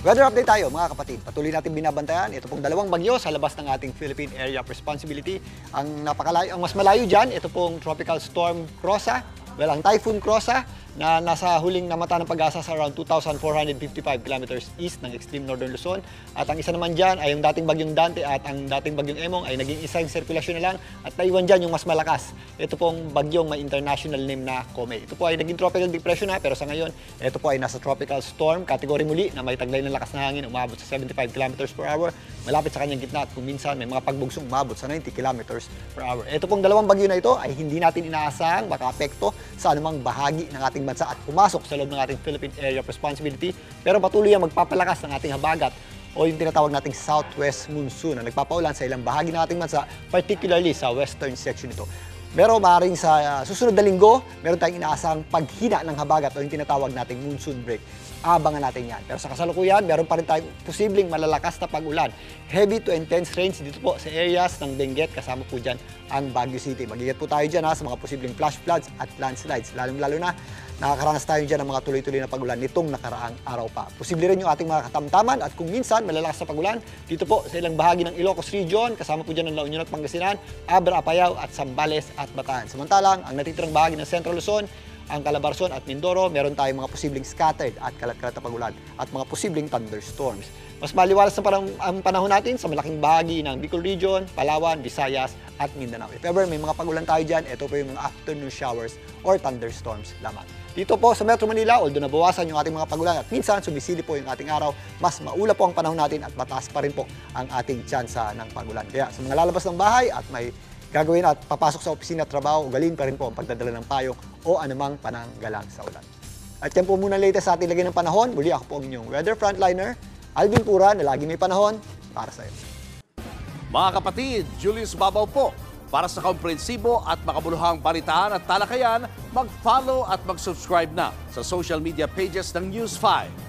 Weather update tayo mga kapatid. Patuloy natin binabantayan. Ito pong dalawang bagyo sa labas ng ating Philippine Area of Responsibility. Ang mas malayo dyan, ito pong Tropical Storm Crosa. Well, ang Typhoon Crosa na nasa huling namata ng pag-asa sa around 2,455 kilometers east ng extreme northern Luzon. At ang isa naman dyan ay yung dating bagyong Dante at ang dating bagyong Emong ay naging isang sirkulasyon na lang at naiwan dyan yung mas malakas. Ito pong bagyong may international name na Kome. Ito po ay naging tropical depression na pero sa ngayon, ito po ay nasa tropical storm category muli na may taglay ng lakas na hangin umabot sa 75 kilometers per hour. Malapit sa kanyang gitna at kung minsan may mga pagbugsong umabot sa 90 kilometers per hour. Ito pong dalawang bagyo na ito ay hindi natin inaasahang makaapekto sa anumang bahagi ng ating bansa at pumasok sa loob ng ating Philippine Area of Responsibility. Pero patuloy ang magpapalakas ng ating habagat o yung tinatawag nating southwest monsoon na nagpapaulan sa ilang bahagi ng ating bansa, particularly sa western section nito. Pero maaaring sa susunod na linggo, meron tayong inaasahang paghina ng habagat o yung tinatawag nating monsoon break. Abangan natin yan. Pero sa kasalukuyan, meron pa rin tayong posibleng malalakas na pag-ulan. Heavy to intense rains dito po sa areas ng Benguet, kasama po dyan ang Baguio City. Mag-ingat po tayo dyan sa mga posibleng flash floods at landslides. Lalong-lalo na, nakakaranas tayo dyan ng mga tuloy-tuloy na pag-ulan nitong nakaraang araw pa. Posible rin yung ating mga katamtaman at kung minsan malalakas na pag-ulan dito po sa ilang bahagi ng Ilocos Region, kasama po dyan ng La Union at Pangasinan, Abra, Apayao at Zambales at Bataan. Samantalang, ang natitirang bahagi ng Central Luzon, ang Calabarzon at Mindoro, meron tayong mga posibleng scattered at kalat-kalat na pag-ulan at mga posibleng thunderstorms. Mas maliwalas na ang panahon natin sa malaking bahagi ng Bicol Region, Palawan, Visayas at Mindanao. If ever may mga pag-ulan tayo dyan, ito po yung mga afternoon showers or thunderstorms lamang. Dito po sa Metro Manila, although nabawasan yung ating mga pag-ulan at minsan sumisili po yung ating araw, mas maula po ang panahon natin at mataas pa rin po ang ating tsansa ng pag-ulan. Kaya sa mga lalabas ng bahay at may gagawin at papasok sa opisina at trabaho, ugalin pa rin po ang pagdadala ng payong o anumang pananggalang sa ulan. At yan po muna latest sa ating lagay ng panahon. Muli ako po ang inyong weather frontliner, Alvin Pura, na lagi may panahon para sa iyo. Mga kapatid, Julius Babaw po. Para sa komprehensibo at makabuluhang balitaan at talakayan, mag-follow at mag-subscribe na sa social media pages ng News 5.